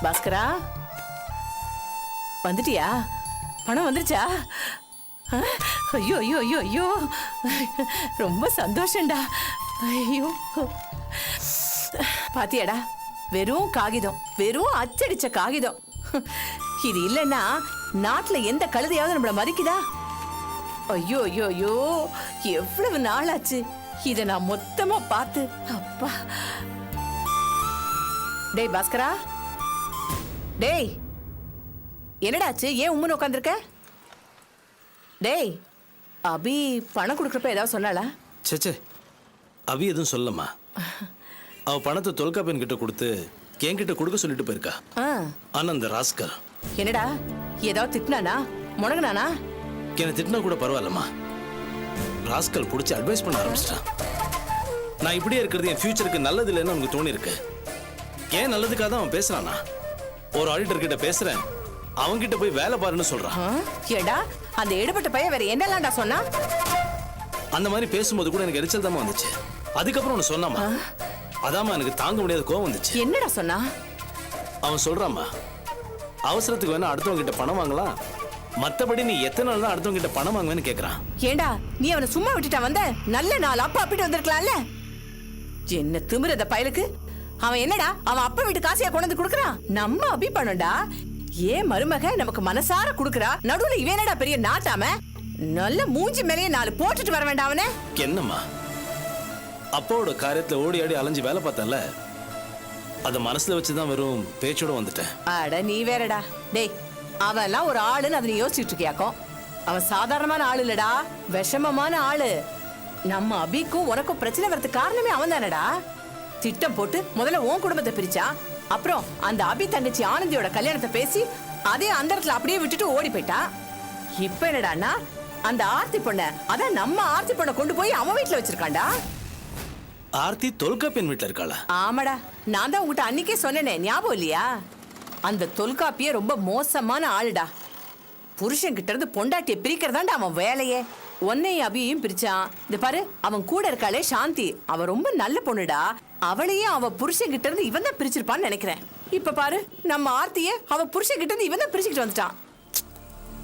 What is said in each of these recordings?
பாஸ்கரா வந்துட்டியா? பணம் வந்துருச்சா? ஐயோ ஐயோ ஐயோ ஐயோ, ரொம்ப சந்தோஷம்டா. ஐயோ பாத்தியாடா, வெறும் காகிதம், வெறும் அச்சடிச்ச காகிதம். இது இல்லைன்னா நாட்டுல எந்த கழுதையாவது நம்மள மதிக்குதா? ஐயோ ஐயோ ஐயோ, எவ்வளவு நாளாச்சு இத நான் மொத்தமா பார்த்து. அப்பா. டேய் பாஸ்கரா, டேய் என்னடாச்சு? ஏன் உம்முன்னு உட்காந்துருக்க? டேய், அபி பணம் கொடுக்குறப்ப ஏதாவது சொன்னாளா? சேச்சே, அபி எதுவும் சொல்லம்மா. அவ பணத்தை தொல்காப்பியன் கிட்ட கொடுத்து என்கிட்ட கொடுக்க சொல்லிட்டு போயிருக்கா. ஆனா அந்த ராஸ்கல் என்னடா ஏதாவது திட்டினானா, முடங்கினானா? என்ன திட்டினா கூட பரவாயில்லம்மா, ராஸ்கல் பிடிச்சி அட்வைஸ் பண்ண ஆரம்பிச்சிட்டான். நான் இப்படியே இருக்கிறது என் ஃபியூச்சருக்கு நல்லது இல்லைன்னு அவனுக்கு தோணி இருக்கு. ஏன் நல்லதுக்காக தான் அவன் பேசுறானா? ஒரு ஆடிட்டர் கிட்ட பேசுறேன், அவன்கிட்ட போய் வேலை பாருன்னு சொல்றான். ஏடா அந்த எடுபட்ட பையன் வேற என்னலாம்டா சொன்னா? அந்த மாதிரி பேசும்போது கூட எனக்கு எரிச்சல் தான் வந்துச்சு. அதுக்கப்புறம் ஒன்னு சொன்னாமா, அதாம்மா எனக்கு தாங்க முடியாத கோவம் வந்துச்சு. என்னடா சொன்னா? அவன் சொல்றாமா, அவசரத்துக்கு வேணா அடுத்தவங்க கிட்ட பணம் வாங்கலாம், மத்தபடி நீ எத்தனை நாள் தான் அடுத்தவங்க கிட்ட பணம் வாங்குவேன்னு கேக்குறான். ஏண்டா நீ அவனை சும்மா விட்டுட்டா வந்த? நல்ல நாள் அப்பா அப்பிட்டு வந்திருக்கலாம்ல. என்ன திமிரத பயலுக்கு. அவன் என்னடா அவன் அப்பா வீட்டு காசியா கொண்டு வந்து கொடுக்கறான்? நம்ம அபி பண்ணடா. ஏன் மருமக நமக்கு மனசார குடுக்கறா, நடுவுல இவனடா பெரிய நாட்டாம? நல்ல மூஞ்சி மேலேயே 4 போட்டுட்டு வர வேண்டாம் அவனே. என்னம்மா, அப்பாவோட காரியத்துல ஓடி ஆடி அலைஞ்சு வேலை பார்த்தல, அத மனசுல வச்சுதான் வெறும் பேச்சோட வந்துட்டேன். அட நீ வேறடா. டேய், அவன்லாம் ஒரு ஆளுன்னு அதை நீ யோசிச்சுட்டு இருக்கியாக்கும்? அவன் சாதாரணமான ஆளு இல்லடா, விஷமமான ஆளு. நம்ம அபிக்கும் உனக்கும் பிரச்சனை வரதுக்கு காரணமே அவன் தானடா. திட்டம் போட்டு முதல்ல உன் குடும்பத்தை பிரிச்சா, அப்புறம் அந்த அபி தங்கச்சி ஆனந்தியோட கல்யாணத்தை பேசி அதே அந்த இடத்துல அப்படியே விட்டுட்டு ஓடி போயிட்டா. இப்ப என்னடான்னா அந்த ஆர்த்தி பொண்ண, அதான் நம்ம ஆர்த்தி பொண்ண கொண்டு போய் அவன் வீட்டுல வச்சிருக்காண்டா. ஆர்த்தி தொல்காப்பியன் வீட்டுல இருக்காளா? ஆமாடா, நான் தான் உங்ககிட்ட அன்னைக்கே சொன்னேனே, ஞாபகம் இல்லையா? அந்த தொல்காப்பிய ரொம்ப மோசமான ஆளுடா. புருஷன் கிட்ட இருந்து பொண்டாட்டிய பிரிக்கிறதாண்டா அவன் வேலையே. உன்னையும் அபியையும் பிரிச்சான். இந்த பாரு, அவன் கூட இருக்காளே சாந்தி, அவ ரொம்ப நல்ல பொண்ணுடா. அவளையே அவ புருஷன் கிட்ட இருந்து இவன் தான் பிரிச்சிருப்பான்னு நினைக்கிறேன். இப்ப பாரு, நம்ம ஆர்த்தியே அவ புருஷன் கிட்ட இருந்து இவன் தான் பிரிச்சுக்கிட்டு வந்துட்டான்.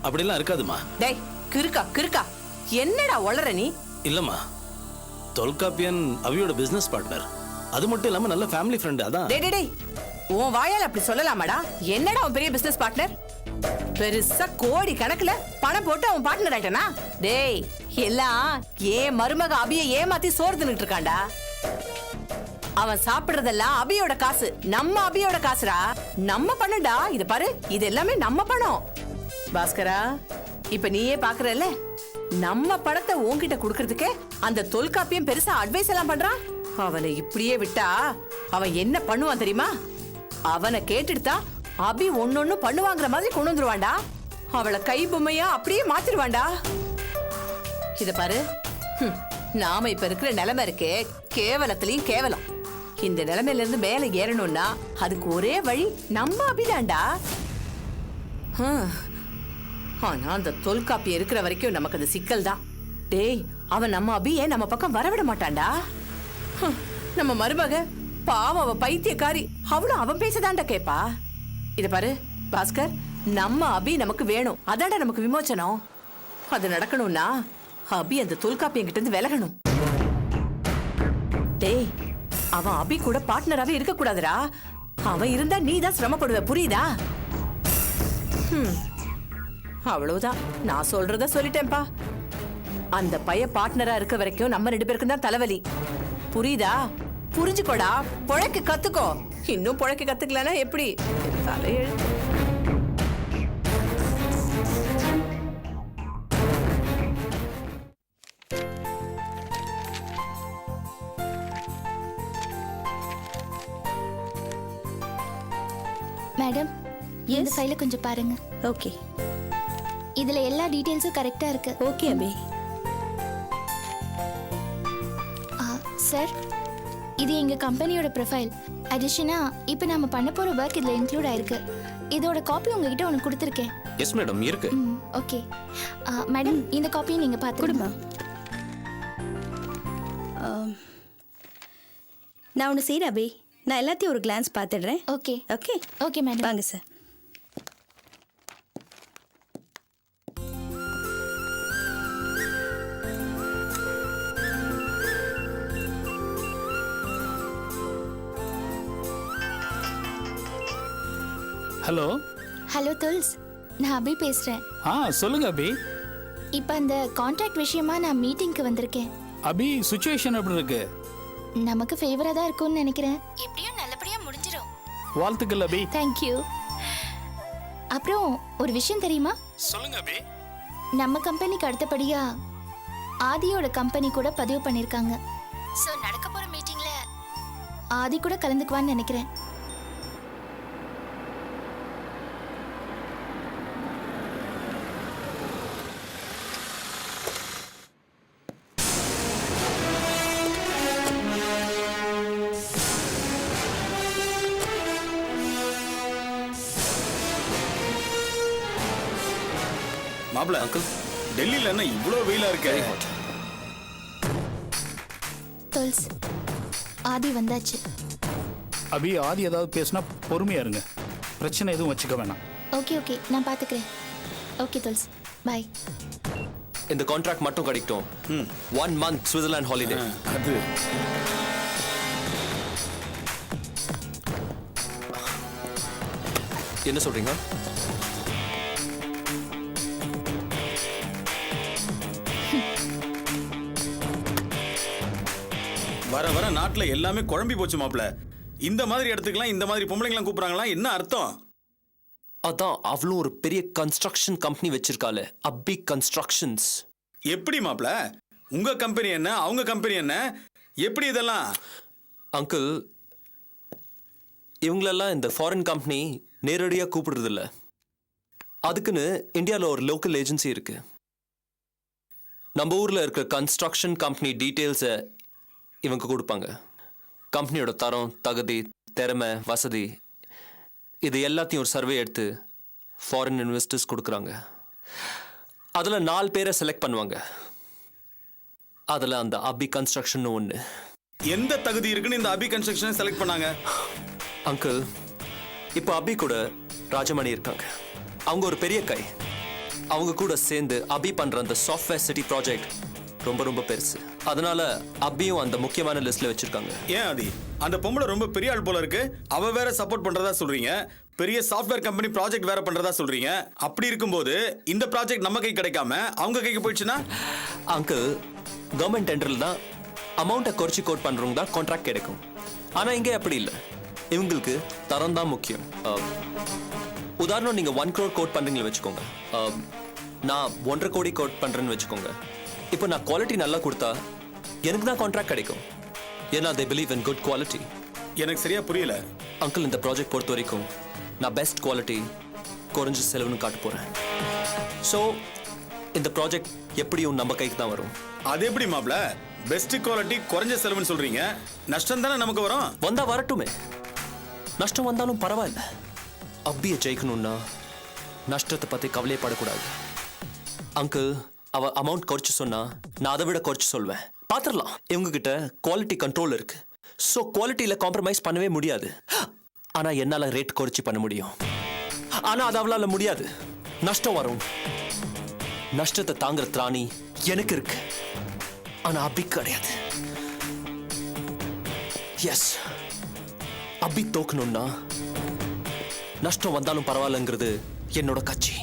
அப்படிலாம் இருக்காதுமா. டேய் கிறுக்கா கிறுக்கா, என்னடா ஒளற நீ? இல்லம்மா, தொல்காப்பியன் அவியோட பிசினஸ் பார்ட்னர், அது மட்டும் இல்லாம நல்ல ஃபேமிலி ஃப்ரெண்ட். அதான். டேய் டேய், உன் வாயால அப்படி சொல்லலாமாடா? என்னடா அவன் பெரிய பிசினஸ் பார்ட்னர்? பெருசா கோடி கணக்குல பணம் போட்டு அவன் பார்ட்னர் ஆயிட்டானா? டேய், எல்லாம் ஏன் மருமக அபியை ஏமாத்தி சோறு தின்னுட்டு இருக்காண்டா. அவன் சாப்பிடுறதெல்லாம் அபியோட காசு, நம்ம அபியோட காசுடா. நம்ம பணம்டா. இது பாரு, இது எல்லாமே நம்ம பணம். பாஸ்கரா, இப்ப நீயே பாக்குறல்ல, நம்ம பணத்தை உன்கிட்ட குடுக்கறதுக்கு அந்த தொல்காப்பியம் பெருசா அட்வைஸ் எல்லாம் பண்றான். அவனை இப்படியே விட்டா அவன் என்ன பண்ணுவான் தெரியுமா? அவனை கேட்டுட்டா அபி ஒன்னொன்னு பண்ணுவாங்கிற மாதிரி கொண்டு வந்துருவான்டா. அவளை கை பொம்மையா அப்படியே மாத்திருவான்டா. இத பாரு, நாம இப்ப இருக்கிற நிலைமை இருக்கே, கேவலத்திலையும் கேவலம். இந்த நிலைமையில இருந்து மேல ஏறணும்னா அதுக்கு ஒரே வழி நம்ம அபிதான்டா. ஆனா அந்த தொல்காப்பியம் இருக்கிற வரைக்கும் நமக்கு அது சிக்கல் தான். டேய், அவன் நம்ம அபியை நம்ம பக்கம் வரவிட மாட்டான்டா. நம்ம மருமக பாவம், அவ பைத்தியக்காரி, அவளும் அவன் பேசதான்டா கேப்பா. இத பாரு பாஸ்கர், நம்ம அபி நமக்கு வேணும், அதான்டா நமக்கு விமோச்சனம். அது நடக்கணும்னா அபி அந்த தொல்காப்பியம் கிட்ட இருந்து விலகணும். டேய், அவன் அபி கூட பார்ட்னராவே இருக்க கூடாதுடா. அவன் இருந்தா நீ தான் சிரமப்படுவ, புரியுதா? அவ்வளவுதான், நான் சொல்றத சொல்லிட்டேன்பா. அந்த பைய பார்ட்னரா இருக்க வரைக்கும் நம்ம 2 பேருக்கும் தான் தலைவலி, புரியுதா? புரிஞ்சுக்கோடா, பொழைக்க கத்துக்கோ. இன்னும் பொழைக்க கத்துக்கலன்னா எப்படி? தலையெழுத்து. மேடம், இந்த ஃபைலை கொஞ்சம் பாருங்க. ஓகே. இதுல எல்லா டீடைல்ஸும் கரெக்டா இருக்கு. ஓகே அபி. சார், இது எங்க கம்பெனியோட ப்ரொஃபைல். அடிஷனா இப்போ நாம பண்ண போற வர்க் இதுல இன்க்ளூட் ஆயிருக்கு. இதோட காப்பி உங்ககிட்ட ஒன்று கொடுத்துருக்கேன். எஸ் மேடம், இருக்கு. ஓகே மேடம், இந்த காப்பியை நீங்க பார்த்துடுமா? நான் ஒன்று செய்கிறேன் அபி. நான் எல்லாத்தையும் ஒரு கிளான்ஸ் பார்த்துடுறேன். Okay okay okay madam. வாங்க சார். ஹலோ. ஹலோ துல்ஸ், நான் அபி பேசுகிறேன். சொல்லுங்க அபி. இப்போ அந்த கான்ட்ராக்ட் விஷயமா நான் மீட்டிங்க்கு வந்திருக்கேன். அபி சுச்சுவேஷன் எப்படி இருக்கு? நமக்கு ஃபேவராக தான் இருக்கும்னு நினைக்கிறேன். எப்படியும் நல்லபடியாக முடிஞ்சிடும். வாழ்த்துக்கள் அபி. தேங்க்யூ. அப்புறம் ஒரு விஷயம் தெரியுமா? சொல்லுங்க அபி. நம்ம கம்பெனிக்கு அடுத்தபடியா ஆதியோட கம்பெனி கூட பதிவு பண்ணியிருக்காங்க. ஸோ நடக்க போகிற மீட்டிங்கில் ஆதி கூட கலந்துக்குவான்னு நினைக்கிறேன். மாப்ள அங்கிள், டெல்லியில என்ன இவ்வளோ வெயிலா இருக்கு? துல்ஸ், ஆதி வந்தாச்சு. அபி ஆதி ஏதாவது பேசினா பொறுமையா இருங்க. பிரச்சனை எதுவும் வச்சுக்க வேணாம். ஓகே ஓகே, நான் பார்த்துக்கிறேன். ஓகே துல்ஸ், பாய். இந்த கான்ட்ராக்ட் மட்டும் கிடைக்கும். 1 month ஸ்விட்சர்லாந்து ஹாலிடே. அது என்ன சொல்றீங்க? வர வர நாட்டுல எல்லாமே குழம்பி போச்சு மாப்ள. இந்த மாதிரி இடத்துக்குலாம் இந்த மாதிரி பொம்பளைங்களாம் கூப்பிடுறாங்களா? என்ன அர்த்தம்? அதான் அவளும் ஒரு பெரிய கன்ஸ்ட்ரக்ஷன் கம்பெனி வச்சிருக்காளே, அபி கன்ஸ்ட்ரக்ஷன்ஸ். எப்படி மாப்ள? உங்க கம்பெனி என்ன, அவங்க கம்பெனி என்ன, எப்படி இதெல்லாம்? அங்கிள், இவங்களெல்லாம் இந்த ஃபாரின் கம்பெனி நேரடியாக கூப்பிடுறது இல்ல. அதுக்குன்னு இந்தியாவில் ஒரு லோக்கல் ஏஜென்சி இருக்கு. நம்ம ஊரில் இருக்கிற கன்ஸ்ட்ரக்ஷன் கம்பெனி டீட்டெயில்ஸை இவங்க கொடுப்பாங்க. கம்பெனியோட தரம், தகுதி, திறமை, வசதி இது எல்லாத்தையும் ஒரு சர்வே எடுத்து ஃபாரின் இன்வெஸ்டர்ஸ் கொடுக்குறாங்க. அதில் 4 பேரை செலக்ட் பண்ணுவாங்க. அதில் அந்த அபி கன்ஸ்ட்ரக்ஷன் ஒன்று. எந்த தகுதி இருக்குன்னு இந்த அபி கன்ஸ்ட்ரக்ஷனை செலக்ட் பண்ணாங்க? அங்கிள், இப்போ அபி கூட ராஜமணி இருக்காங்க. அவங்க ஒரு பெரிய கை. அவங்க கூட சேர்ந்து அபி பண்ற அந்த சாஃப்ட்வேர் சிட்டி ப்ராஜெக்ட் ரொம்ப ரொம்ப பெருசு. அதனால அபியும் அந்த முக்கியமான லிஸ்ட்ல வச்சிருக்காங்க. ஏன் ஆதி, அந்த பொம்பளை ரொம்ப பெரிய ஆள் போல இருக்கு. அவ வேற சப்போர்ட் பண்றதா சொல்றீங்க, பெரிய சாஃப்ட்வேர் கம்பெனி ப்ராஜெக்ட் வேற பண்றதா சொல்றீங்க. அப்படி இருக்கும்போது இந்த ப்ராஜெக்ட் நம்ம கை கிடைக்காம அவங்க கைக்கு போயிடுச்சுன்னா? அங்கிள், கவர்மெண்ட் டெண்டர்ல தான் அமௌண்ட்டை குறைச்சி கோட் பண்றவங்க தான் கான்ட்ராக்ட் கிடைக்கும். ஆனா இங்கே அப்படி இல்லை. இவங்களுக்கு தரம் தான் முக்கியம். உதாரணம், நீங்க 1 crore கோட் பண்றீங்கன்னு வச்சுக்கோங்க. நான் 1.5 கோடி கோட் பண்றேன்னு வச்சுக்கோங்க. இப்போ நான் குவாலிட்டி நல்லா கொடுத்தா எனக்கு தான் கான்ட்ராக்ட் கிடைக்கும். ஏன்னா they believe in good quality. எனக்கு சரியா புரியல அங்கிள். இந்த ப்ராஜெக்ட் பொறுத்த வரைக்கும் நான் பெஸ்ட் குவாலிட்டி, குறைஞ்ச செலவுன்னு காட்ட போறேன். ஸோ இந்த ப்ராஜெக்ட் எப்படியும் நம்ம கைக்கு தான் வரும். அது எப்படி மாப்ள? பெஸ்ட் குவாலிட்டி, குறைஞ்ச செலவுன்னு சொல்றீங்க. நஷ்டம் தானே நமக்கு வரும். வந்தா வரட்டுமே, நஷ்டம் வந்தாலும் பரவாயில்ல. அப்பியை ஜெயிக்கணும்னா நஷ்டத்தை பத்தி கவலைப்படக்கூடாது. அங்கிள், அவ அமௌண்ட் குறைச்சு சொன்னா நான் அதை விட குறைச்சு சொல்வேன். பாத்திரலாம், இவங்க கிட்ட குவாலிட்டி கண்ட்ரோல் இருக்கு. ஸோ குவாலிட்டியில காம்ப்ரமைஸ் பண்ணவே முடியாது. ஆனா என்னால ரேட் குறைச்சி பண்ண முடியும். ஆனா அது அவளால முடியாது. நஷ்டம் வரும். நஷ்டத்தை தாங்குற திராணி எனக்கு இருக்கு. ஆனா அபி கிடையாது. எஸ், அபி தோக்கணும்னா நஷ்டம் வந்தாலும் பரவாயில்லங்கிறது என்னோட கட்சி.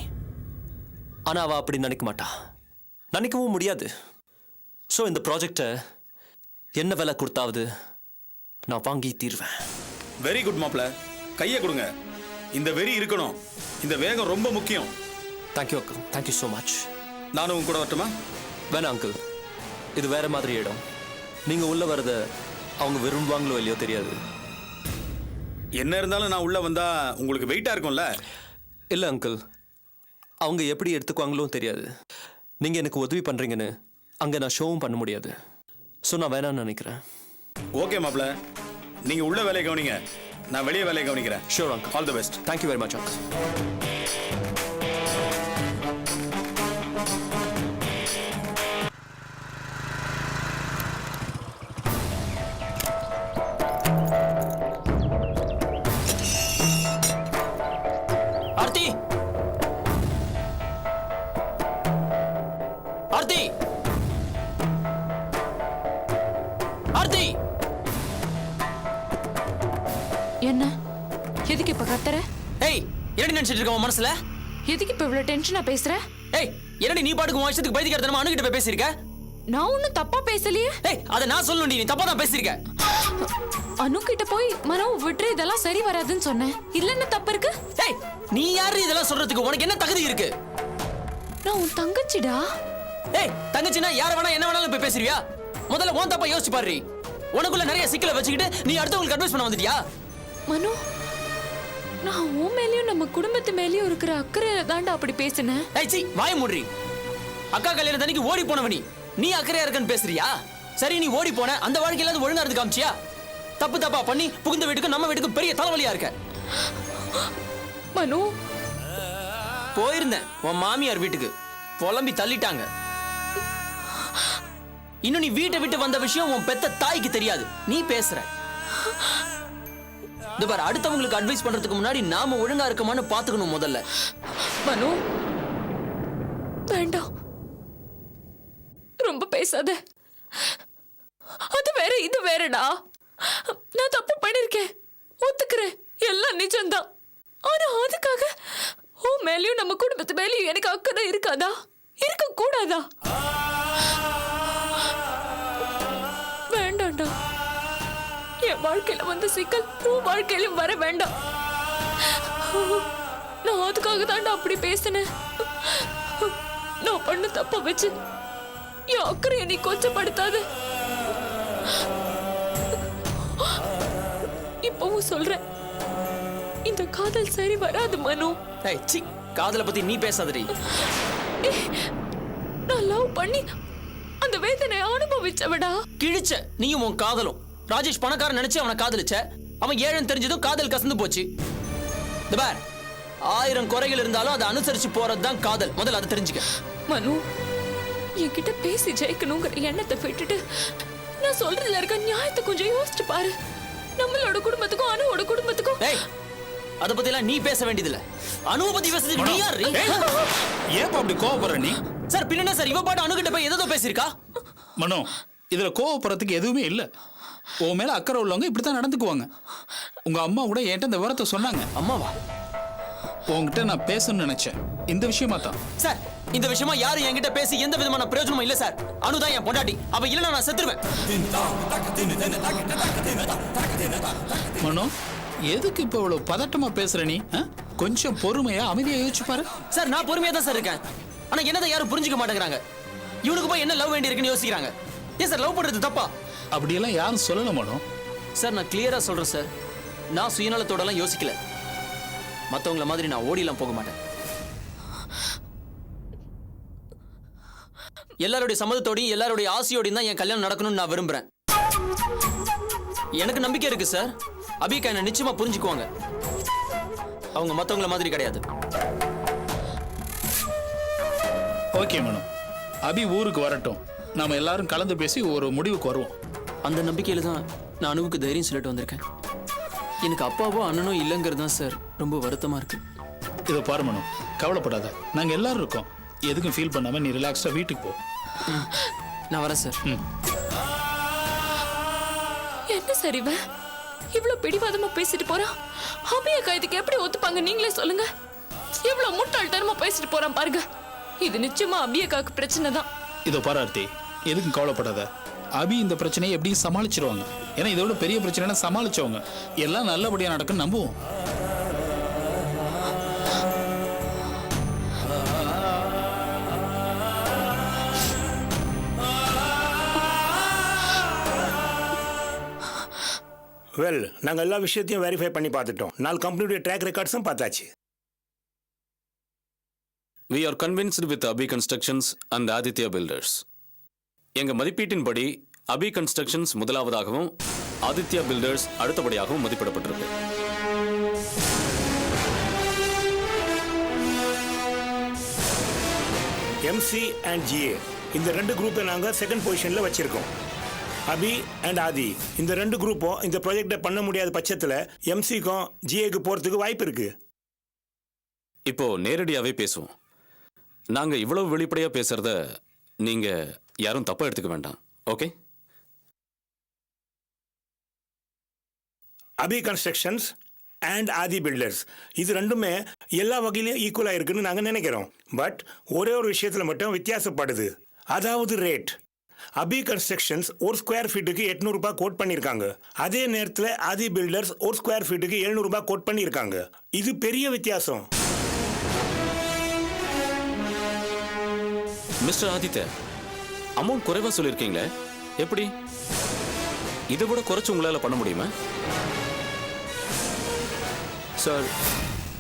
ஆனா அவ அப்படி நினைக்க மாட்டா, நினைக்கவும் முடியாது. ஸோ இந்த ப்ராஜெக்டை என்ன விலை கொடுத்தாவது நான் வாங்கி தீர்வேன். வெரி குட் மாப்ள, கையை கொடுங்க. இந்த வெறி இருக்கணும். இந்த வேகம் ரொம்ப முக்கியம். Thank you uncle, thank you so much. நானும் உங்க கூட வரட்டுமா? வேணாம் அங்கிள், இது வேற மாதிரி இடம். நீங்க உள்ள வரத அவங்க விரும்புவாங்களோ இல்லையோ தெரியாது. என்ன இருந்தாலும் நான் உள்ள வந்தா உங்களுக்கு வெயிட்டா இருக்கும்ல? இல்லை அங்கிள், அவங்க எப்படி எடுத்துக்குவாங்களோ தெரியாது. நீங்கள் எனக்கு உதவி பண்ணுறீங்கன்னு அங்கே நான் ஷோவும் பண்ண முடியாது. ஸோ நான் வேணான்னு நினைக்கிறேன். ஓகே மாப்ள, நீங்க உள்ள வேலையை கவனிங்க, நான் வெளியே வேலையை கவனிக்கிறேன். Sure uncle. All the best. Thank you very much uncle. Aarti என்ன எதுக்கு இப்ப கத்துற? ஏய் என்னடி நினைச்சிட்டு இருக்க உன் மனசுல? எதுக்கு இப்ப இவ்வளவு டென்ஷனா பேசுற? ஏய் என்னடி நீ பாட்டுக்கு உன் இஷ்டத்துக்கு பைத்தியக்காரத்தனமா அனுகிட்ட போய் பேசியிருக்க? நான் ஒன்னும் தப்பா பேசலையே. ஏய் அத நான் சொல்லணும்டி, நீ தப்பா தான் பேசியிருக்க. அனு கிட்ட போய் மனோ விட்டுரு, இதெல்லாம் சரி வராதுன்னு சொன்னேன். இதுல என்ன தப்பு இருக்கு? ஏய் நீ யாரு இதெல்லாம் சொல்றதுக்கு? உனக்கு என்ன தகுதி இருக்கு? நான் உன் தங்கச்சிடா. ஏய் தங்கச்சினா யார வேணா என்ன வேணாலும் போய் பேசுறியா? முதல்ல உன் தப்பா யோசிச்சு பாரு. உனக்குள்ள நிறைய சிக்கலை வச்சுக்கிட்டு நீ அடுத்தவங்களுக்கு அட்வைஸ் பண்ண வந்துட்டியா? மனோ, நான் உன் மேலயும் நம்ம குடும்பத்து மேலயும் இருக்கிற அக்கறையில தாண்டா அப்படி பேசினேன். ஏய் சீ வாய மூடுறி. அக்கா கல்யாணம் தனிக்கு ஓடி போனவனி நீ அக்கறையா இருக்கன்னு பேசுறியா? சரி நீ ஓடி போன அந்த வாழ்க்கையில அது ஒழுங்கா இருந்து காமிச்சியா? தப்பு தப்பா பண்ணி புகுந்த வீட்டுக்கு நம்ம வீட்டுக்கு பெரிய தலைவலியா இருக்க. மனோ, போயிருந்தேன் உன் மாமியார் வீட்டுக்கு, புலம்பி தள்ளிட்டாங்க. இன்னும் நீ வீட்டை விட்டு வந்த விஷயம் உன் பெத்த தாய்க்கு தெரியாது. நீ பேசுற இந்த பாரு, அடுத்தவங்களுக்கு அட்வைஸ் பண்றதுக்கு முன்னாடி நாம ஒழுங்கா இருக்கமான்னு பாத்துக்கணும் முதல்ல. மனோ வேண்டாம், ரொம்ப பேசாத. அது வேற இது வேறடா. நான் தப்பு பண்ணிருக்கேன், ஒத்துக்கிறேன், எல்லாம் நிஜம்தான். ஆனா அதுக்காக உன் மேலயும் நம்ம குடும்பத்து மேலயும் எனக்கு அக்கறை இருக்காதா? இருக்க கூடாதா? வேண்டாம்டா. என் வாழ்க்கையில வந்த சிக்கல் உன் வாழ்க்கையிலும் வர வேண்டாம். நான் அதுக்காக தாண்டா அப்படி பேசினேன். நான் பண்ண தப்ப வச்சு என் அக்கறையை நீ கொச்சப்படுத்தாது. இப்பவும் சொல்றேன், இந்த காதல் சரி வராது மனு. ஏய் சீ, காதலை பத்தி நீ பேசாதடி. நான் லவ் பண்ணி அந்த வேதனை அனுபவிச்சவடா. கிழிச்ச நீயும் உன் காதலும். ராஜேஷ் பணக்காரன் நினைச்சு அவனை காதலிச்ச, அவன் ஏழன் தெரிஞ்சதும் காதல் கசந்து போச்சு. இந்த பார், 1000 குறைகள் இருந்தாலும் அதை அனுசரிச்சு போறதுதான் காதல். முதல்ல அதை தெரிஞ்சுக்க. மனு, என்கிட்ட பேசி ஜெயிக்கணுங்கிற எண்ணத்தை விட்டுட்டு நான் சொல்றதுல இருக்க நியாயத்தை கொஞ்சம் யோசிச்சு பாரு. நம்மளோட குடும்பத்துக்கும் அனுவோட குடும்பத்துக்கும். ஏய் அத பத்தி எல்லாம் நீ பேச வேண்டியதில்ல. அனுவ பத்தி பேசுறது நீ யாரு? ஏன் அப்படி கோவப்படுற நீ? சார் பின்ன சார் இவ பாட்டு அனுகிட்ட போய் ஏதோ பேசியிருக்கா? மனோ, இதுல கோவப்படுறதுக்கு எதுவுமே இல்ல. உன் மேல அக்கறை உள்ளவங்க இப்படித்தான் நடந்துக்குவாங்க. உங்க அம்மா கூட என்கிட்ட இந்த விவரத்தை சொன்னாங்க. அம்மாவா? உங்ககிட்ட நான் பேசணும்னு நினைச்சேன், இந்த விஷயமா தான். சார் இந்த விஷயமா யாரும் என்கிட்ட பேசி எந்த விதமான பிரயோஜனமும் இல்ல சார். அனுதான் என் பொண்டாட்டி, அவ இல்லைன்னா நான் செத்துருவேன். மனோ, எதுக்கு இப்ப இவ்வளவு பதட்டமா பேசுற நீ? கொஞ்சம் பொறுமையா அமைதியா யோசிச்சு பாரு. சார் நான் பொறுமையா தான் சார் இருக்கேன். ஆனா என்னதை யாரும் புரிஞ்சுக்க மாட்டேங்கிறாங்க. இவனுக்கு போய் என்ன லவ் வேண்டி இருக்குன்னு யோசிக்கிறாங்க. ஏன் சார் லவ் பண்றது தப்பா? அப்படியெல்லாம் யாரும் சொல்லல மனோ. சார் நான் கிளியரா சொல்றேன் சார், நான் சுயநலத்தோட எல்லாம் யோசிக்கல. மத்தவங்கள மாதிரி நான் ஓடிலாம் போக மாட்டேன். எல்லாருடைய சம்மதத்தோடையும் எல்லாருடைய ஆசையோடையும் தான் என் கல்யாணம் நடக்கணும்னு நான் விரும்புறேன். எனக்கு நம்பிக்கை இருக்கு சார், அபிகா என்ன நிச்சயமா புரிஞ்சுக்குவாங்க. அவங்க மத்தவங்கள மாதிரி கிடையாது. ஓகே மனோ, அபி ஊருக்கு வரட்டும், நாம எல்லாரும் கலந்து பேசி ஒரு முடிவுக்கு வருவோம். அந்த நம்பிக்கையில தான் நான் அனுவுக்கு தைரியம் சொல்லிட்டு வந்திருக்கேன். எனக்கு அப்பாவோ அண்ணனோ இல்லைங்கிறது தான் சார் ரொம்ப வருத்தமா இருக்கு. இதை பாரு மனோ, கவலைப்படாத, நாங்க எல்லாரும் இருக்கோம். எதுக்கும் ஃபீல் பண்ணாம நீ ரிலாக்ஸ்டா வீட்டுக்கு போ. நான் வரேன் சார். என்ன சார் இவன் இவ்வளவு பிடிவாதமா பேசிட்டு போறான்? அபியக்கா இதுக்கு எப்படி ஒத்துப்பாங்க நீங்களே சொல்லுங்க. இவ்வளவு முட்டாள்தனமா பேசிட்டு போறான் பாருங்க. இது நிச்சயமா அபியக்காக்கு பிரச்சனை தான். இதோ பாரு ஆர்த்தி, எதுக்கும் கவலைப்படாத. அபி இந்த பிரச்சனையை எப்படி சமாளிச்சிருவாங்க. ஏன்னா இதோட பெரிய பிரச்சனை சமாளிச்சவங்க. எல்லாம் நல்லபடியா நடக்கும் நம்புவோம். வெல், நாங்கள் எல்லா விஷயத்தையும் வெரிஃபை பண்ணி பார்த்துட்டோம். 4 கம்பெனியுடைய ட்ராக் ரெக்கார்ட்ஸும் பார்த்தாச்சு. We are convinced with Abhi Constructions and Aditya Builders. எங்க மதிப்பீட்டின்படி அபி கன்ஸ்ட்ரக்ஷன்ஸ் முதலாவதாகவும் ஆதித்யா பில்டர்ஸ் அடுத்தபடியாகவும் மதிப்பிடப்பட்டிருக்கு. MC and GA இந்த 2 குரூப்பை நாங்கள் செகண்ட் பொசிஷனில் வச்சிருக்கோம். அபி அண்ட் ஆதி இந்த 2 குரூப்பும் இந்த ப்ராஜெக்டை பண்ண முடியாத பட்சத்தில் எம்சிக்கும் ஜிஏக்கு போகிறதுக்கு வாய்ப்பு இருக்கு. இப்போ நேரடியாகவே பேசுவோம். நாங்கள் இவ்வளவு வெளிப்படையாக பேசுறத நீங்க யாரும் தப்பா எடுத்துக்க வேண்டாம். Okay? Abhi Constructions and Aadhi Builders இது ரெண்டுமே எல்லா வகையிலையும் ஈக்குவலாக இருக்குன்னு நாங்கள் நினைக்கிறோம். பட் ஒரே ஒரு விஷயத்தில் மட்டும் வித்தியாசப்படுது, அதாவது ரேட். அபி கன்ஸ்ட்ரக்ஷன்ஸ் ஒரு ஸ்கொயர் ஃபீட்டுக்கு 800 ரூபாய் கோட் பண்ணியிருக்காங்க. அதே நேரத்தில் ஆதி பில்டர்ஸ் ஒரு ஸ்கொயர் ஃபீட்டுக்கு 700 ரூபாய் கோட் பண்ணியிருக்காங்க. இது பெரிய வித்தியாசம். மிஸ்டர் ஆதித்ய, அமௌண்ட் குறைவா சொல்லியிருக்கீங்களே, எப்படி? இதை விட குறைச்சு உங்களால பண்ண முடியுமா? சார்,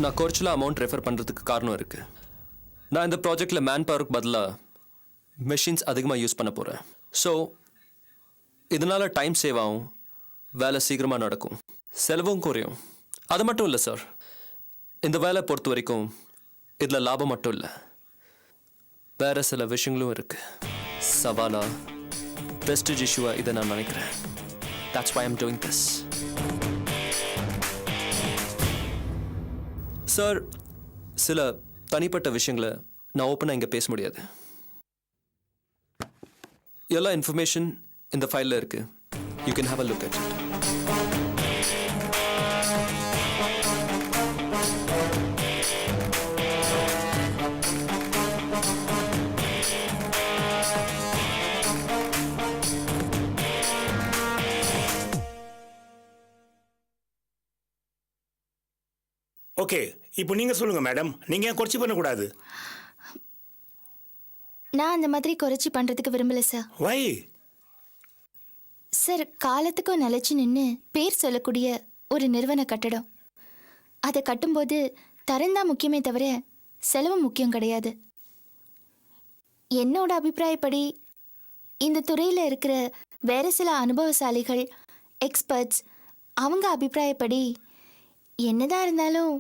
நான் குறைச்சலாக அமௌண்ட் ரெஃபர் பண்ணுறதுக்கு காரணம் இருக்குது. நான் இந்த ப்ராஜெக்டில் மேன் பவருக்கு பதிலாக மெஷின்ஸ் அதிகமாக யூஸ் பண்ண போகிறேன். ஸோ இதனால் டைம் சேவ் ஆகும், வேலை சீக்கிரமாக நடக்கும், செலவும் குறையும். அது மட்டும் இல்லை சார், இந்த வேலை பொறுத்த வரைக்கும் இதில் லாபம் மட்டும் இல்லை, வேறு சில விஷயங்களும் இருக்குது. சவாலாக பெஸ்டேஜ் இஷ்யூவாக இதை நான் நினைக்கிறேன். That's why I'm doing this. Sir, சில தனிப்பட்ட விஷயங்களை நான் ஓப்பனாக இங்கே பேச முடியாது. எல்லா இன்ஃபர்மேஷன் இந்த ஃபைலில் இருக்கு. You can have a look at it. Okay, இப்போ நீங்கள் சொல்லுங்கள் மேடம், நீங்கள் ஏன் குறைச்சி பண்ணக்கூடாது? நான் அந்த மாதிரி குறைச்சி பண்ணுறதுக்கு விரும்பல சார். வை? சார், காலத்துக்கும் நிலைச்சு நின்று பேர் சொல்லக்கூடிய ஒரு நிறுவன கட்டடம். அதை கட்டும்போது தரம் தான் முக்கியமே தவிர செலவு முக்கியம் கிடையாது. என்னோட அபிப்பிராயப்படி இந்த துறையில் இருக்கிற வேறு சில அனுபவசாலிகள், எக்ஸ்பர்ட்ஸ், அவங்க அபிப்பிராயப்படி என்னதான் இருந்தாலும்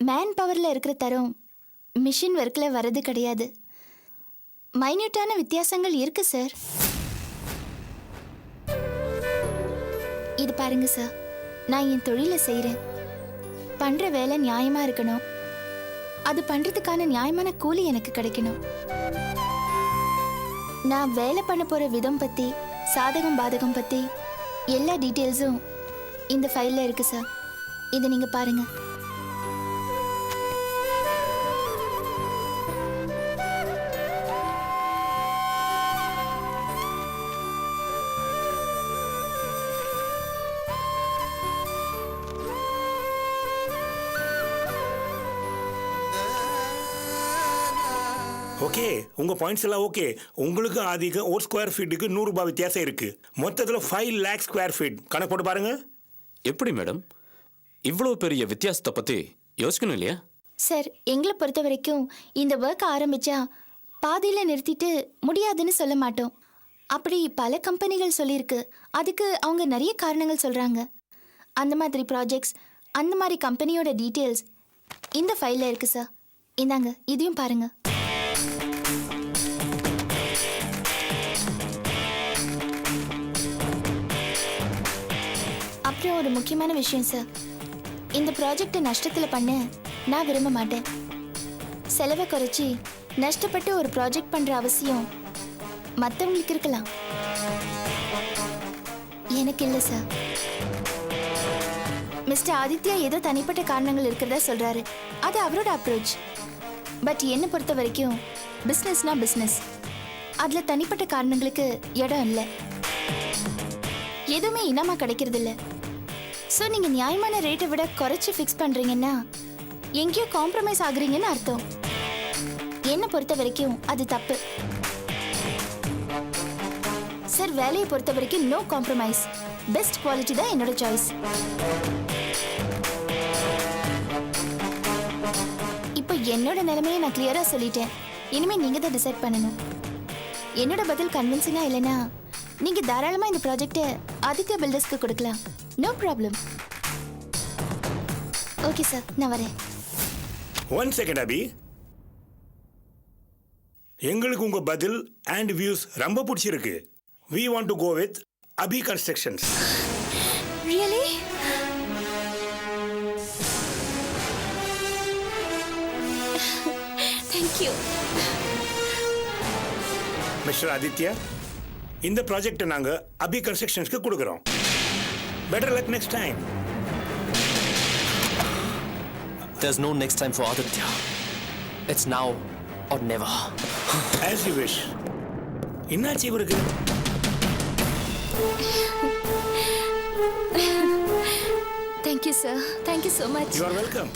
மேன் பவரில் இருக்கிற தரம் மிஷின் ஒர்க்கில் வர்றது கிடையாது. மைன்யூட்டான வித்தியாசங்கள் இருக்கு சார். இது பாருங்க சார், நான் என் தொழிலை செய்கிறேன். பண்ணுற வேலை நியாயமாக இருக்கணும். அது பண்ணுறதுக்கான நியாயமான கூலி எனக்கு கிடைக்கணும். நான் வேலை பண்ண போகிற விதம் பற்றி, சாதகம் பாதகம் பற்றி எல்லா டீட்டெயில்ஸும் இந்த ஃபைலில் இருக்குது சார். இதை நீங்கள் பாருங்கள். ஓகே, உங்கள் பாயிண்ட்ஸ் எல்லாம் ஓகே. உங்களுக்கு அதிகம் ஒரு ஸ்கொயர் ஃபீட்டுக்கு 100 ரூபாய் வித்தியாசம் இருக்குது. மொத்தத்தில் 5 lakh ஸ்கொயர் ஃபீட் கணக்கு போட்டு பாருங்கள். எப்படி மேடம் இவ்வளோ பெரிய வித்தியாசத்தை பற்றி யோசிக்கணும் இல்லையா? சார், எங்களை பொறுத்த வரைக்கும் இந்த ஒர்க் ஆரம்பித்தா பாதியில் நிறுத்திட்டு முடியாதுன்னு சொல்ல மாட்டோம். அப்படி பல கம்பெனிகள் சொல்லியிருக்கு. அதுக்கு அவங்க நிறைய காரணங்கள் சொல்கிறாங்க. அந்த மாதிரி ப்ராஜெக்ட்ஸ், அந்த மாதிரி கம்பெனியோட டீட்டெயில்ஸ் இந்த ஃபைலில் இருக்குது சார். இந்தாங்க, இதையும் பாருங்கள். அப்புறம் ஒரு முக்கியமான விஷயம் சார், இந்த ப்ராஜெக்டை நஷ்டத்தில் பண்ண நான் விரும்ப மாட்டேன். செலவை குறைச்சி நஷ்டப்பட்டு ஒரு ப்ராஜெக்ட் பண்ணுற அவசியம் மற்றவங்களுக்கு இருக்கலாம், எனக்கு இல்லை சார். மிஸ்டர் ஆதித்யா ஏதோ தனிப்பட்ட காரணங்கள் இருக்கிறதா சொல்கிறாரு. அது அவரோட அப்ரோச். பட் என்னை பொறுத்த வரைக்கும் பிஸ்னஸ்னா பிஸ்னஸ். அதில் தனிப்பட்ட காரணங்களுக்கு இடம் இல்லை. எதுவுமே இனமாக கிடைக்கிறது இல்லை. ஸோ நீங்கள் நியாயமான ரேட்டை விட குறைச்சி ஃபிக்ஸ் பண்ணுறீங்கன்னா எங்கேயோ காம்ப்ரமைஸ் ஆகுறீங்கன்னு அர்த்தம். என்னை பொறுத்த வரைக்கும் அது தப்பு சார். வேலையை பொறுத்த வரைக்கும் நோ காம்ப்ரமைஸ். பெஸ்ட் குவாலிட்டி தான் என்னோட சாய்ஸ். இப்போ என்னோட நிலைமையை நான் கிளியராக சொல்லிட்டேன். இனிமேல் நீங்கள் தான் டிசைட் பண்ணணும். என்னோட பதில் கன்வின்சிங்காக இல்லைன்னா நீங்கள் தாராளமாக இந்த ப்ராஜெக்டை ஆதித்யா பில்டர்ஸ்க்கு கொடுக்கலாம். No problem. ஓகே சார், நான் வரேன். 1 second அபி. எங்களுக்கு உங்கள் பதில் அண்ட் வியூஸ் ரொம்ப பிடிச்சிருக்கு. We want to go with Abhi Constructions. Really? Thank you. Mister Aditya, இந்த ப்ராஜெக்டை நாங்கள் அபி கன்ஸ்ட்ரக்ஷன்ஸ்க்கு கொடுக்குறோம். Better luck next time. There's no next time for Aditya. It's now or never. As you wish. என்னாச்சு இவருக்கு? Thank you sir, thank you so much. You are welcome.